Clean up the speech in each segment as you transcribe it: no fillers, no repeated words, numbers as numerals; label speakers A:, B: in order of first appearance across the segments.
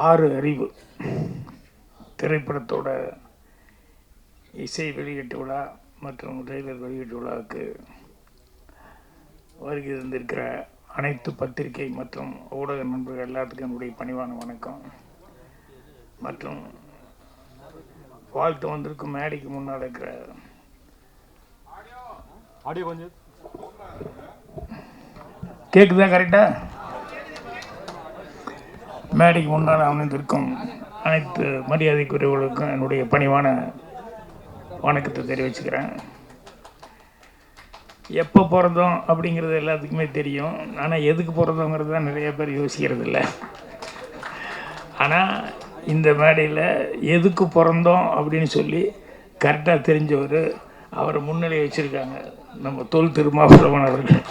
A: ஆறு அறிவு திரைப்படத்தோட இசை வெளியீட்டு விழா மற்றும் ட்ரெய்லர் வெளியீட்டு விழாவுக்கு வருகை தந்திருக்கிற அனைத்து பத்திரிகை மற்றும் ஊடக நண்பர்கள் எல்லாத்துக்கும் என்னுடைய பணிவான வணக்கம். மற்றும் வாழ்த்து வந்திருக்கும் மேடைக்கு முன்னால் இருக்கிற ஆடியோ கொஞ்சம் கேட்குதா கரெக்டாக? மேடைக்கு முன்னால் அமர்ந்திருக்கும் அனைத்து மரியாதைக்குரியவர்களுக்கும் என்னுடைய பணிவான வணக்கத்தை தெரிவிச்சுக்கிறேன். எப்போ பிறந்தோம் அப்படிங்கிறது எல்லாத்துக்குமே தெரியும். ஆனால் எதுக்கு பிறந்தோங்கிறது தான் நிறைய பேர் யோசிக்கிறது இல்லை. ஆனால் இந்த மேடையில் எதுக்கு பிறந்தோம் அப்படின்னு சொல்லி கரெக்டாக தெரிஞ்சவர் அவரை முன்னிலை வச்சுருக்காங்க நம்ம தொல் திருமாவளவன் அவர்கள்.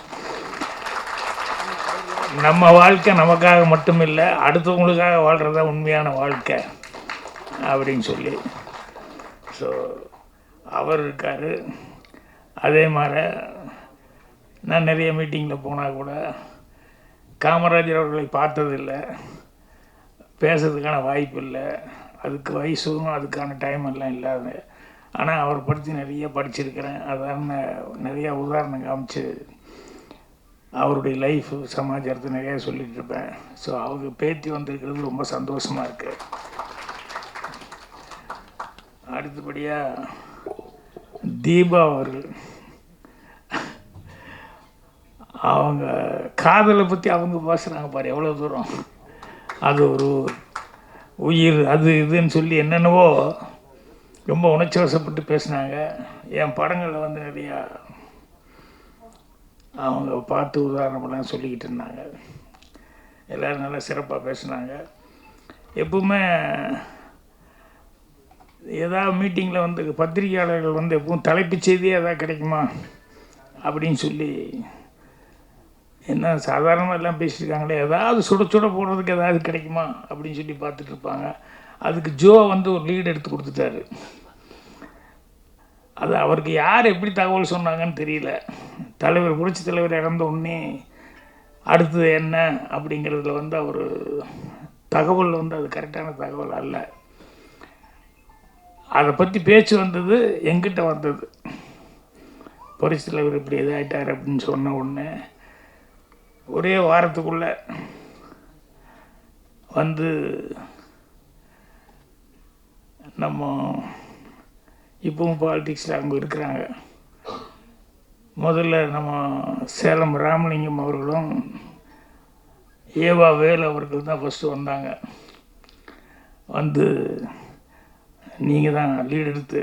A: நம்ம வாழ்க்கை நமக்காக மட்டும் இல்லை, அடுத்தவங்களுக்காக வாழ்கிறதா உண்மையான வாழ்க்கை அப்படின்னு சொல்லி அவர் இருக்கார். அதே மாதிரி நான் நிறைய மீட்டிங்கில் போனால் கூட காமராஜர் அவர்களை பார்த்ததில்லை, பேசுறதுக்கான வாய்ப்பு இல்லை, அதுக்கு வயசும் அதுக்கான டைம் எல்லாம் இல்லாத. ஆனால் அவரை பற்றி நிறைய படிச்சிருக்கிறேன். அதான் நிறையா உதாரணம் காமிச்சு அவருடைய லைஃப் சமாச்சாரத்தை நிறையா சொல்லிகிட்டு இருப்பேன். ஸோ அவங்க பேத்தி வந்திருக்கிறது ரொம்ப சந்தோஷமாக இருக்கு. அடுத்தபடியாக தீபா அவர்கள், அவங்க காதலை பற்றி அவங்க பேசுகிறாங்க பாரு, எவ்வளோ தூரம் அது ஒரு உயிர் அது இதுன்னு சொல்லி என்னென்னவோ ரொம்ப உணர்ச்சி வசப்பட்டு பேசினாங்க. என் படங்களில் வந்து நிறையா அவங்க பார்த்து உதாரணமெல்லாம் சொல்லிக்கிட்டு இருந்தாங்க. எல்லோரும் நல்லா சிறப்பாக பேசினாங்க. எப்பவுமே ஏதாவது மீட்டிங்கில் வந்து பத்திரிகையாளர்கள் வந்து எப்பவும் தலைப்புச் செய்தியே எதாவது கிடைக்குமா அப்படின்னு சொல்லி என்ன சாதாரணமாக எல்லாம் பேசியிருக்காங்களே, ஏதாவது சுட சுட போடுறதுக்கு ஏதாவது கிடைக்குமா அப்படின்னு சொல்லி பார்த்துட்ருப்பாங்க. அதுக்கு ஜோ வந்து ஒரு லீடு எடுத்து கொடுத்துட்டாரு. அது அவருக்கு யார் எப்படி தகவல் சொன்னாங்கன்னு தெரியல. தலைவர் புரட்சி தலைவர் இறந்த உடனே அடுத்தது என்ன அப்படிங்கிறதுல வந்து அவர் தகவல் வந்து அது கரெக்டான தகவல் அல்ல. அதை பற்றி பேச்சு வந்தது, எங்கிட்ட வந்தது. புரட்சி தலைவர் இப்படி இதாகிட்டார் அப்படின்னு சொன்ன உடனே ஒரே வாரத்துக்குள்ளே வந்து நம்ம இப்பவும் பாலிடிக்ஸில் அவங்க இருக்கிறாங்க. முதல்ல நம்ம சேலம் ராமலிங்கம் அவர்களும் ஏவா வேலு அவர்கள் தான் ஃபஸ்ட்டு வந்தாங்க. வந்து நீங்கள் தான் லீடு எடுத்து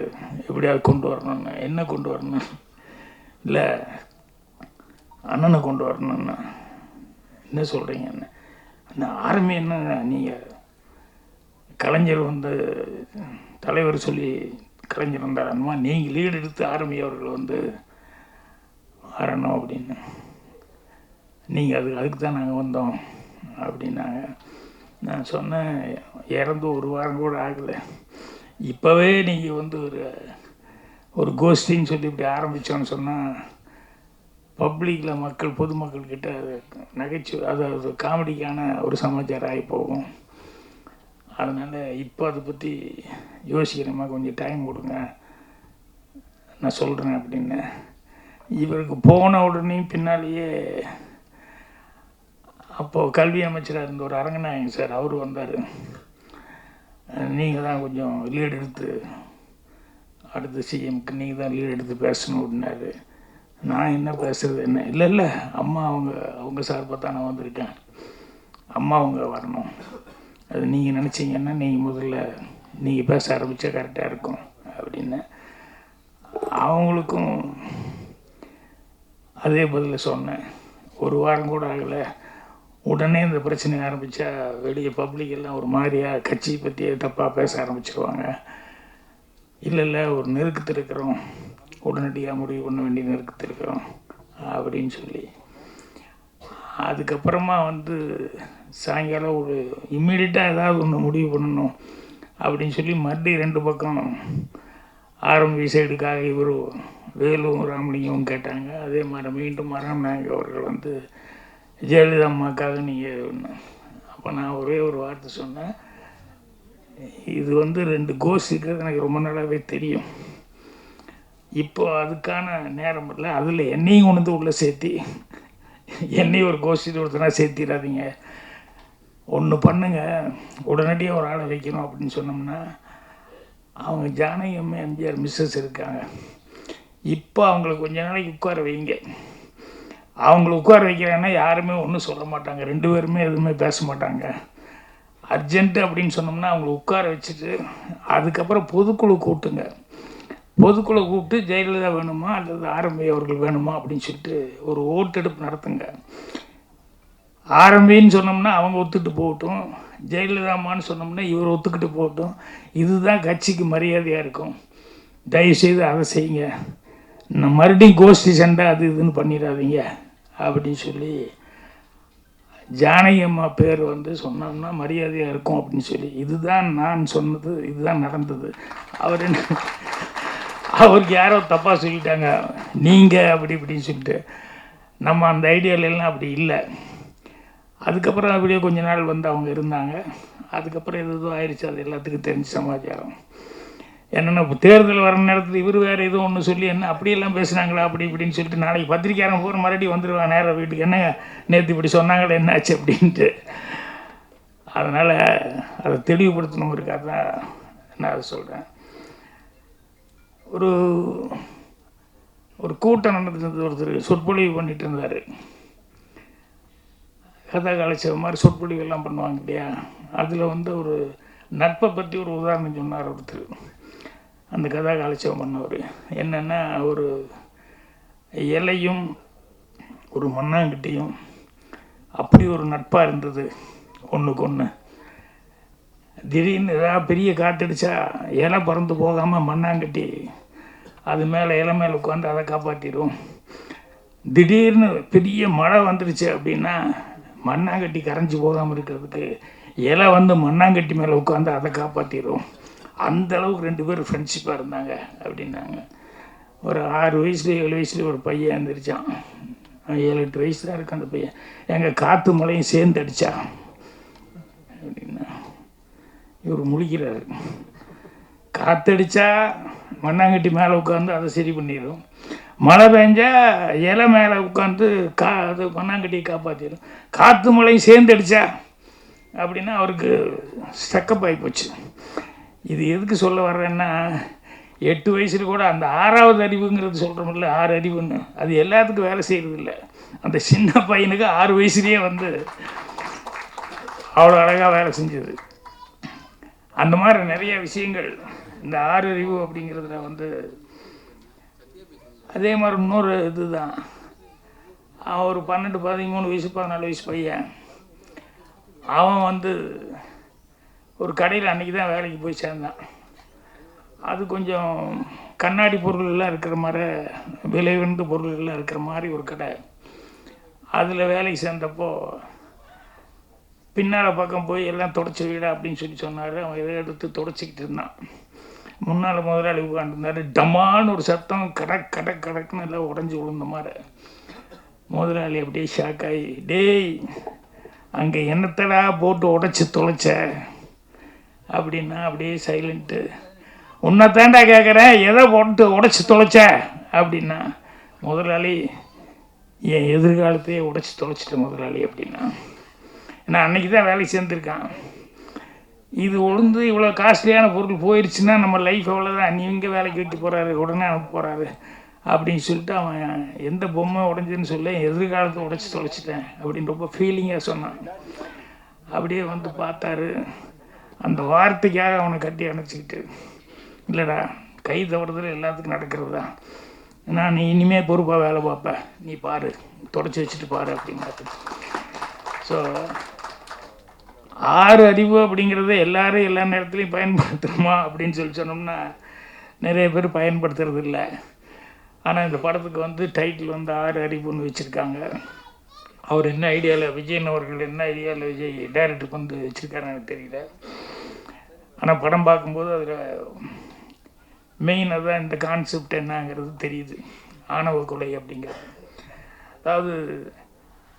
A: எப்படியாவது கொண்டு வரணும்னு. என்ன கொண்டு வரணும்? இல்லை அண்ணனை கொண்டு வரணும்னா என்ன சொல்கிறீங்க? என்ன ஆர்மி என்ன? நீங்கள் கலைஞர் வந்து தலைவர் சொல்லி கலைஞர் வந்தார், அந்தமா நீங்கள் லீடு எடுத்து ஆர்மி அவர்கள் வந்து வரணும் அப்படின்னு. நீங்கள் அதுக்கு தான் நாங்கள் வந்தோம் அப்படின்னாங்க. நான் சொன்னேன், இறந்து ஒரு வாரம் கூட ஆகலை, இப்போவே நீங்கள் வந்து ஒரு கோஷ்டின்னு சொல்லி இப்படி ஆரம்பித்தோன்னு சொன்னால் பப்ளிக்கில் மக்கள் பொதுமக்கள்கிட்ட நகைச்சுவை, அதாவது காமெடிக்கான ஒரு சமாச்சாரம் ஆகி போகும். அதனால் இப்போ அதை பற்றி யோசிக்கிறேம்மா, கொஞ்சம் டைம் கொடுங்க, நான் சொல்கிறேன் அப்படின்னு. இவருக்கு போன உடனே பின்னாலேயே அப்போது கல்வி அமைச்சராக இருந்த ஒரு அரங்கநாயகன் சார் அவர் வந்தார். நீங்கள் தான் கொஞ்சம் லீடு எடுத்து அடுத்த சிஎம்க்கு நீங்கள் தான் லீடு எடுத்து பேசணும் அப்படின்னாரு. நான் என்ன பேசுறது என்ன? இல்லை இல்லை அம்மா அவங்க சார்பாக தான் நான் வந்திருக்கேன், அம்மா அவங்க வரணும், அது நீங்கள் நினச்சிங்கன்னா நீங்கள் முதல்ல நீங்கள் பேச ஆரம்பித்தா கரெக்டாக இருக்கும் அப்படின்னு. அவங்களுக்கும் அதே பதில் சொன்னேன். ஒரு வாரம் கூட ஆகலை, உடனே இந்த பிரச்சனை ஆரம்பித்தா வெளியே பப்ளிக்கெல்லாம் ஒரு மாதிரியாக கட்சியை பற்றியே தப்பாக பேச ஆரம்பிச்சிருவாங்க. இல்லை ஒரு நெருக்கத்தில் இருக்கிறோம், உடனடியாக முடிவு பண்ண வேண்டிய நெருக்கத்தில் இருக்கிறோம் அப்படின்னு சொல்லி. அதுக்கப்புறமா வந்து சாயங்காலம் ஒரு இம்மீடியட்டாக ஏதாவது ஒன்று முடிவு பண்ணணும் அப்படின்னு சொல்லி மறுபடியும் 2 பக்கம் ஆர்எம்பி சைடுக்காக இவர் வேலும் ராமலிங்கமும் கேட்டாங்க. அதே மாதிரி மீண்டும் அரங்கநாயகம் அவர்கள் வந்து ஜெயலலிதா அம்மாக்காக நீங்கள். அப்போ நான் ஒரே ஒரு வார்த்தை சொன்னேன், இது வந்து 2 கோர்ஸ் இருக்கிறது எனக்கு ரொம்ப நாளாகவே தெரியும். இப்போ அதுக்கான நேரம் இல்லை. அதில் என்னையும் கொண்டு வந்து உள்ளே சேர்த்தி என்னையும் ஒரு கோஷ்டி ஒருத்தனா சேர்த்திடாதீங்க. ஒன்று பண்ணுங்க, உடனடியாக ஒரு ஆளை வைக்கணும் அப்படின்னு சொன்னோம்னா, அவங்க ஜானகி அம்மா எம்ஜிஆர் மிஸ்ஸஸ் இருக்காங்க. இப்போ அவங்கள கொஞ்ச நாளைக்கு உட்கார வைங்க. அவங்கள உட்கார வைக்கிறாங்கன்னா யாருமே ஒன்றும் சொல்ல மாட்டாங்க, 2 பேருமே எதுவுமே பேச மாட்டாங்க. அர்ஜென்ட்டு அப்படின்னு சொன்னோம்னா அவங்கள உட்கார வச்சுட்டு அதுக்கப்புறம் பொதுக்குழு கூட்டுங்க. பொதுக்குழு கூப்பிட்டு ஜெயலலிதா வேணுமா அல்லது ஆர்எம்பி அவர்கள் வேணுமா அப்படின்னு சொல்லிட்டு ஒரு ஓட்டெடுப்பு நடத்துங்க. ஆர்எம்பின்னு சொன்னோம்னா அவங்க ஒத்துக்கிட்டு போகட்டும், ஜெயலலிதாமான்னு சொன்னோம்னா இவர் ஒத்துக்கிட்டு போகட்டும். இதுதான் கட்சிக்கு மரியாதையாக இருக்கும். தயவுசெய்து அதை செய்யுங்க. மறுபடியும் கோஷ்டி சண்டை அது இதுன்னு பண்ணிடாதீங்க அப்படின்னு சொல்லி ஜானகி அம்மா பேர் வந்து சொன்னோம்னா மரியாதையாக இருக்கும் அப்படின்னு சொல்லி, இதுதான் நான் சொன்னது, இதுதான் நடந்தது. அவர் என்ன, அவருக்கு யாரோ தப்பாக சொல்லிட்டாங்க நீங்கள் அப்படி இப்படின்னு சொல்லிட்டு, நம்ம அந்த ஐடியாலெல்லாம் அப்படி இல்லை. அதுக்கப்புறம் அப்படியே கொஞ்ச நாள் வந்து அவங்க இருந்தாங்க. அதுக்கப்புறம் எதுவும் ஆயிடுச்சு, அது எல்லாத்துக்கும் தெரிஞ்ச சமாச்சாரம். என்னென்னா இப்போ தேர்தல் வர நேரத்தில் இவர் வேறு எதுவும் ஒன்று சொல்லி என்ன அப்படியெல்லாம் பேசுனாங்களா அப்படி இப்படின்னு சொல்லிட்டு நாளைக்கு பத்திரிக்கையாரன் போகிற மறுபடியும் வந்துடுவான் நேராக வீட்டுக்கு, என்ன நேற்று இப்படி சொன்னாங்களே என்னாச்சு அப்படின்ட்டு. அதனால் அதை தெளிவுபடுத்தணுங்கிறதுக்காக தான் நான் அதை சொல்கிறேன். ஒரு ஒரு கூட்டம் நடந்தது, ஒருத்தர் சொற்பொழிவு பண்ணிகிட்டு இருந்தார். கதா காலட்சேப மாதிரி சொற்பொழிவெல்லாம் பண்ணுவாங்க இல்லையா, அதில் வந்து ஒரு நட்பை பற்றி ஒரு உதாரணம் சொன்னார் ஒருத்தர். அந்த கதா காலட்சேபம் பண்ணவர் என்னென்னா, ஒரு இலையும் ஒரு மண்ணாங்கட்டியும் அப்படி ஒரு நட்பாக இருந்தது ஒன்றுக்கு ஒன்று. திடீர்னு ஏதாவது பெரிய காற்றடிச்சா இலை பறந்து போகாமல் மண்ணாங்கட்டி அது மேலே இலை மேலே உட்காந்து அதை காப்பாற்றிடும். திடீர்னு பெரிய மழை வந்துடுச்சு அப்படின்னா மண்ணாங்கட்டி கரைஞ்சி போகாமல் இருக்கிறதுக்கு இலை வந்து மண்ணாங்கட்டி மேலே உட்காந்து அதை காப்பாற்றிடும். அந்தளவுக்கு 2 பேர் ஃப்ரெண்ட்ஷிப்பாக இருந்தாங்க அப்படின்னாங்க. ஒரு 6 வயசுல 7 வயசுல ஒரு பையன் எழுந்திரிச்சான். 7-8 வயசு தான் இருக்கு அந்த பையன். எங்கள் காற்று மழையும் சேர்ந்து அடித்தா அப்படின்னா இவர் முழிக்கிறாரு. காற்றடிச்சா மண்ணாங்கட்டி மேலே உட்காந்து அதை சரி பண்ணிடும், மழை பெஞ்சா இலை மேலே உட்காந்து அது மண்ணாங்கட்டியை காப்பாற்றிடும். காற்று மழையும் சேர்ந்து அடித்தா அப்படின்னா அவருக்கு ஸ்டக்கப் ஆகி போச்சு. இது எதுக்கு சொல்ல வர்றேன்னா, 8 வயசில் கூட அந்த 6வது அறிவுங்கிறது சொல்கிறோம்ல, 6 அறிவுன்னு, அது எல்லாத்துக்கும் வேலை செய்கிறது இல்லை. அந்த சின்ன பையனுக்கு 6 வயசுலேயே வந்து அவ்வளோ அழகாக வேலை செஞ்சது. அந்த மாதிரி நிறைய விஷயங்கள் இந்த 6 அறிவு அப்படிங்கிறதுல வந்து. அதே மாதிரி இன்னொரு இது தான், அவன் ஒரு 12, 13 வயசு 14 வயசு பையன். அவன் வந்து ஒரு கடையில் அன்றைக்கி தான் வேலைக்கு போய் சேர்ந்தான். அது கொஞ்சம் கண்ணாடி பொருள்லாம் இருக்கிற மாதிரி, விலை உயர்ந்த பொருள்லாம் இருக்கிற மாதிரி ஒரு கடை. அதில் வேலைக்கு சேர்ந்தப்போ பின்னால் பக்கம் போய் எல்லாம் தொடச்சி வீடா அப்படின்னு சொல்லி சொன்னார். அவன் இதை எடுத்து தொடச்சிக்கிட்டு இருந்தான். முன்னால் முதலாளி உட்காந்துருந்தார். டமான்னு ஒரு சத்தம், கடக் கடக் கடக்குன்னு எல்லாம் உடஞ்சி விழுந்த மாதிரி. முதலாளி அப்படியே ஷாக்காகி, டேய் அங்கே என்னத்தடா போட்டு உடச்சி தொலைச்ச அப்படின்னா அப்படியே சைலண்ட்டு. உன்னை தாண்டா கேட்குறேன், எதை போட்டு உடச்சி தொலைச்ச அப்படின்னா, முதலாளி என் எதிர்காலத்தையே உடச்சி தொலைச்சிட்டேன் முதலாளி அப்படின்னா. ஏன்னா அன்றைக்கி தான் வேலைக்கு சேர்ந்துருக்கான். இது உளுந்து இவ்வளோ காஸ்ட்லியான பொருள் போயிடுச்சுன்னா நம்ம லைஃப் அவ்வளோதான், நீ இங்கே வேலைக்கு வைக்க போகிறாரு, உடனே அனுப்ப போகிறாரு அப்படின்னு சொல்லிட்டு அவன் எந்த பொம்மை உடஞ்சுன்னு சொல்ல எதிர்காலத்தை உடச்சி தொலைச்சிட்டேன் அப்படின்னு ரொம்ப ஃபீலிங்காக சொன்னான். அப்படியே வந்து பார்த்தாரு. அந்த வார்த்தைக்காக அவனை கட்டி அணைச்சிக்கிட்டு, இல்லைடா கை தவறுதல் எல்லாத்துக்கும் நடக்கிறது தான், நான் நீ இனிமேல் பொறுப்பாக வேலை பார்ப்பேன், நீ பாரு தொடச்சி வச்சுட்டு பாரு அப்படிங்கிறது. ஸோ 6 அறிவு அப்படிங்கிறத எல்லோரும் எல்லா நேரத்துலையும் பயன்படுத்தணுமா அப்படின்னு சொல்லி சொன்னோம்னா நிறைய பேர் பயன்படுத்துறது இல்லை. ஆனால் இந்த படத்துக்கு வந்து டைட்டில் வந்து 6 அறிவுன்னு வச்சுருக்காங்க. அவர் என்ன ஐடியாவில், விஜயன் அவர்கள் என்ன ஐடியாவில் விஜய் டைரக்டருக்கு வந்து வச்சுருக்காருன்னு எனக்கு தெரியல. ஆனால் படம் பார்க்கும்போது அதில் மெயினாக தான் இந்த கான்செப்ட் என்னங்கிறது தெரியுது. ஆணவ கொலை அப்படிங்கிறது, அதாவது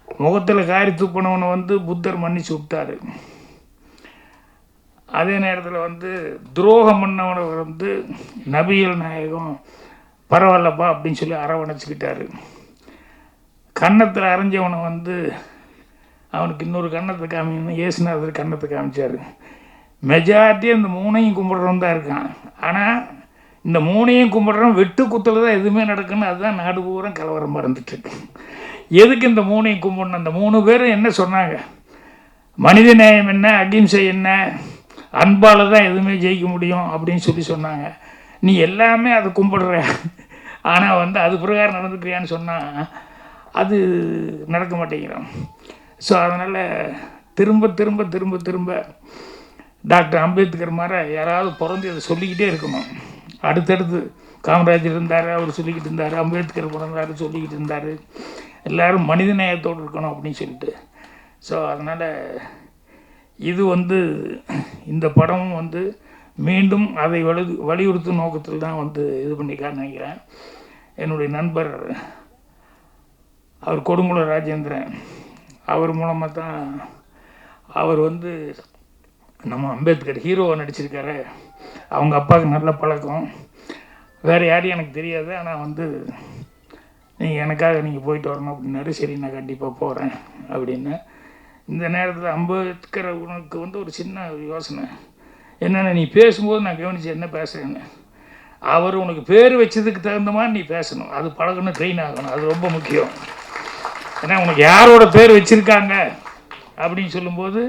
A: முகத்தில் காரி துப்பினவனை வந்து புத்தர் மன்னிச்சு விட்டார். அதே நேரத்தில் வந்து துரோகம் பண்ணவனை வந்து நபிகள் நாயகம் பரவாயில்லப்பா அப்படின்னு சொல்லி அரவணைச்சிக்கிட்டாரு. கன்னத்தில் அரைஞ்சவனை வந்து அவனுக்கு இன்னொரு கன்னத்தை காமிக்கணும், இயேசுநாதர் கன்னத்தை காமிச்சார். மெஜாரிட்டி அந்த மூணையும் கும்பிட்றவன் தான் இருக்கான். ஆனால் இந்த மூணையும் கும்பிட்றவன் வெட்டு குத்தில் தான் எதுவுமே நடக்குன்னு அதுதான் நாடு பூரா கலவரம் மறந்துட்டுருக்கு. எதுக்கு இந்த மூணையும் கும்பிடணும்? அந்த 3 பேரும் என்ன சொன்னாங்க? மனித நேயம் என்ன, அகிம்சை என்ன, அன்பால் தான் எதுவுமே ஜெயிக்க முடியும் அப்படின்னு சொல்லி சொன்னாங்க. நீ எல்லாமே அதை கும்பிடுற, ஆனால் வந்து அது பிரகாரம் நடந்துக்கிறியான்னு சொன்னால் அது நடக்க மாட்டேங்கிறோம். ஸோ அதனால் திரும்ப திரும்ப திரும்ப திரும்ப டாக்டர் அம்பேத்கர் மாதிரி யாராவது பிறந்து அதை சொல்லிக்கிட்டே இருக்கணும். அடுத்தடுத்து காமராஜர் இருந்தார், அவர் சொல்லிக்கிட்டு இருந்தார், அம்பேத்கர் பிறந்தார் சொல்லிக்கிட்டு இருந்தார். எல்லோரும் மனித நேயத்தோடு இருக்கணும் அப்படின்னு சொல்லிட்டு. ஸோ அதனால் இது வந்து இந்த படமும் வந்து மீண்டும் அதை வலியுறுத்தும் நோக்கத்தில் தான் வந்து இது பண்ணிக்கான்னு நினைக்கிறேன். என்னுடைய நண்பர் அவர் கொடுங்குள ராஜேந்திரன், அவர் மூலமாக தான் அவர் வந்து நம்ம அம்பேத்கர் ஹீரோவை நடிச்சிருக்காரு. அவங்க அப்பாவுக்கு நல்ல பழக்கம், வேறு யாரையும் எனக்கு தெரியாது. ஆனால் வந்து நீங்கள் எனக்காக நீங்கள் போயிட்டு வரணும் அப்படின்னாரு. சரி நான் கண்டிப்பாக போகிறேன் அப்படின்னு. இந்த நேரத்தில் அம்பேத்கர் உனக்கு வந்து ஒரு சின்ன யோசனை என்னென்ன, நீ பேசும்போது நான் கவனிச்சு என்ன பேசுகிறேன்னு. அவர் உனக்கு பேர் வச்சதுக்கு தகுந்த மாதிரி நீ பேசணும், அது பழகணும், ட்ரெயின் ஆகணும், அது ரொம்ப முக்கியம். ஏன்னா உனக்கு யாரோட பேர் வச்சுருக்காங்க அப்படின்னு சொல்லும்போது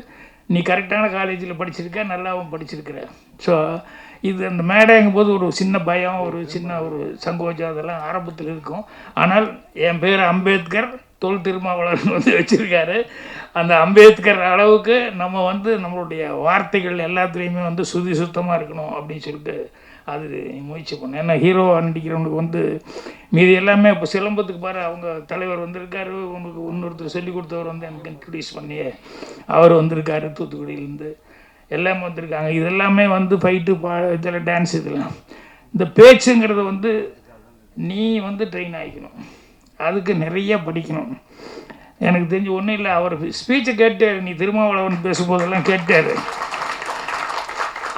A: நீ கரெக்டான காலேஜில் படிச்சிருக்க, நல்லாவும் படிச்சிருக்கிற. ஸோ இது அந்த மேடைங்கும் போது ஒரு சின்ன பயம், ஒரு சின்ன ஒரு சங்கோஜம் அதெல்லாம் ஆரம்பத்தில் இருக்கும். ஆனால் என் பேர் அம்பேத்கர், தொல் திருமாவளவன் வந்து வச்சுருக்காரு. அந்த அம்பேத்கர் அளவுக்கு நம்ம வந்து நம்மளுடைய வார்த்தைகள் எல்லாத்துலேயுமே வந்து சுத்தமாக இருக்கணும் அப்படின்னு சொல்லிட்டு அது முயற்சி பண்ணேன். ஏன்னா ஹீரோவாக நடிக்கிறவனுக்கு வந்து மீதி எல்லாமே இப்போ சிலம்பத்துக்கு பாரு, அவங்க தலைவர் வந்திருக்காரு, உனக்கு இன்னொருத்தர் சொல்லிக் கொடுத்தவர் வந்து எனக்கு இன்ட்ரடியூஸ் பண்ணி அவர் வந்திருக்காரு, தூத்துக்குடியிலேருந்து எல்லாமே வந்திருக்காங்க. இதெல்லாமே வந்து ஃபைட்டு இதில் டான்ஸ், இதெல்லாம் இந்த பேச்சுங்கிறத வந்து நீ வந்து ட்ரெயின் ஆகிக்கணும், அதுக்கு நிறைய படிக்கணும். எனக்கு தெரிஞ்சு ஒன்றும் இல்லை, அவர் ஸ்பீச்சை கேட்டார், நீ திருமாவளவன் பேசும்போதெல்லாம் கேட்டார்.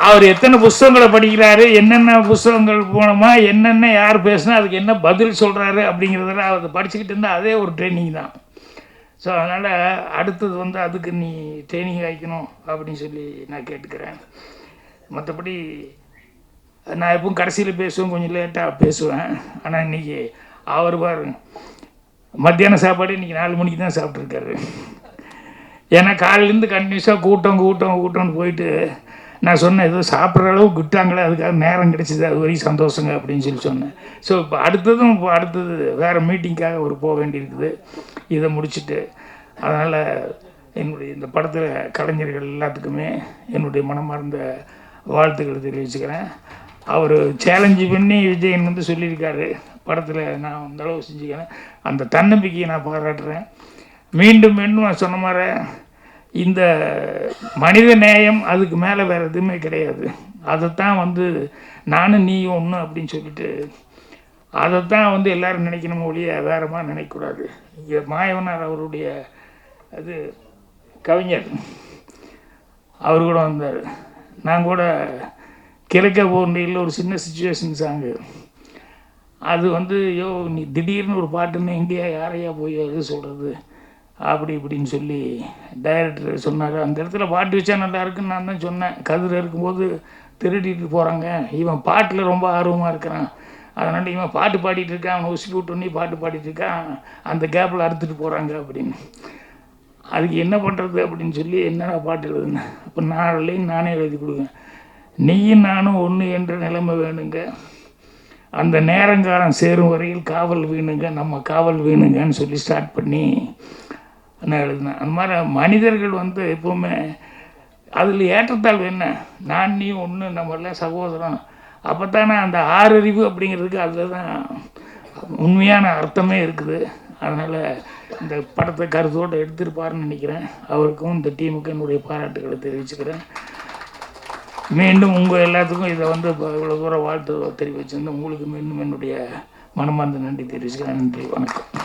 A: அவர் எத்தனை புஸ்தகங்களை படிக்கிறாரு, என்னென்ன புஸ்தகங்கள் போனோமா, என்னென்ன யார் பேசுனா அதுக்கு என்ன பதில் சொல்கிறாரு அப்படிங்கிறதெல்லாம் அதை படிச்சுக்கிட்டு இருந்தால் அதே ஒரு ட்ரைனிங் தான். ஸோ அதனால் அடுத்தது வந்து அதுக்கு நீ ட்ரைனிங் ஆகிக்கணும் அப்படின்னு சொல்லி நான் கேட்டுக்கிறேன். மற்றபடி நான் எப்பவும் கடைசியில் பேசுவேன், கொஞ்சம் லேட்டாக பேசுவேன். ஆனால் இன்றைக்கி அவர் பாரு மத்தியான சாப்பாடு இன்றைக்கி 4 மணிக்கு தான் சாப்பிட்ருக்காரு. ஏன்னா காலையிலேருந்து கண்டினியூஸாக கூட்டம்னு போயிட்டு நான் சொன்னேன், ஏதோ சாப்பிட்ற அளவுக்கு விட்டாங்களே, அதுக்காக நேரம் கிடைச்சிது, அது வரைக்கும் சந்தோஷங்க அப்படின்னு சொல்லி சொன்னேன். ஸோ இப்போ அடுத்தது வேறு மீட்டிங்காக ஒரு போக வேண்டியிருக்குது, இதை முடிச்சுட்டு. அதனால் என்னுடைய இந்த படத்தில் கலைஞர்கள் எல்லாத்துக்குமே என்னுடைய மனமார்ந்த வாழ்த்துக்களை தெரிவிச்சுக்கிறேன். அவர் சேலஞ்சு பண்ணி விஜயன் வந்து சொல்லியிருக்காரு படத்தில், நான் அந்த அளவு செஞ்சுக்கிறேன். அந்த தன்னம்பிக்கையை நான் பாராட்டுறேன். மீண்டும் நான் சொன்ன மாதிரி இந்த மனித நேயம் அதுக்கு மேலே வேறு எதுவுமே கிடையாது. அதைத்தான் வந்து நானும் நீயும் ஒன்று அப்படின்னு சொல்லிட்டு அதைத்தான் வந்து எல்லோரும் நினைக்கணும் ஒழிய வேறு மாதிரி நினைக்கக்கூடாது. இங்கே மாயவனார் அவருடைய அது கவிஞர் அவர் கூட வந்தார். நான் கூட கிழக்க போர்ண்டியில் ஒரு சின்ன சுச்சுவேஷன் சாங்கு, அது வந்து ஐயோ நீ திடீர்னு ஒரு பாட்டுன்னு எங்கேயா யாரையா போய் எது சொல்கிறது அப்படி இப்படின்னு சொல்லி டைரக்டர் சொன்னார். அந்த இடத்துல பாட்டு வச்சா நல்லா இருக்குன்னு நான் தான் சொன்னேன். கதிர் இருக்கும்போது திருடிட்டு போகிறாங்க, இவன் பாட்டில் ரொம்ப ஆர்வமாக இருக்கிறான், அதனால் இவன் பாட்டு பாடிட்டு இருக்கான், அவனை உசி விட்டு பாட்டு பாடிட்டு இருக்கான், அந்த கேப்பில் அறுத்துட்டு போகிறாங்க அப்படின்னு. அதுக்கு என்ன பண்ணுறது அப்படின்னு சொல்லி என்னடா பாட்டு எழுதுனேன். அப்போ நானே எழுதி கொடுங்க. நீயும் நானும் ஒன்று என்ற நிலைமை வேணுங்க, அந்த நேரங்காலம் சேரும் வரையில் காவல் வேணுங்க, நம்ம காவல் வேணுங்கன்னு சொல்லி ஸ்டார்ட் பண்ணி நான் எழுதினேன். அந்த மாதிரி மனிதர்கள் வந்து எப்போவுமே அதில் ஏற்றத்தாழ்வு என்ன, நான் நீ ஒன்று, நம்ம எல்லாம் சகோதரம், அப்போ தானே அந்த ஆறறிவு அப்படிங்கிறதுக்கு அதில் தான் உண்மையான அர்த்தமே இருக்குது. அதனால் இந்த படத்தை கருத்தோடு எடுத்திருப்பாருன்னு நினைக்கிறேன். அவருக்கும் இந்த டீமுக்கும் என்னுடைய பாராட்டுகளை தெரிவிச்சுக்கிறேன். மீண்டும் உங்கள் எல்லாத்துக்கும் இதை வந்து இவ்வளோ தூரம் வாழ்த்து தெரிவிச்சிருந்தேன். உங்களுக்கு மீண்டும் என்னுடைய மனமார்ந்த நன்றி தெரிவிச்சுக்கிறேன். நன்றி, வணக்கம்.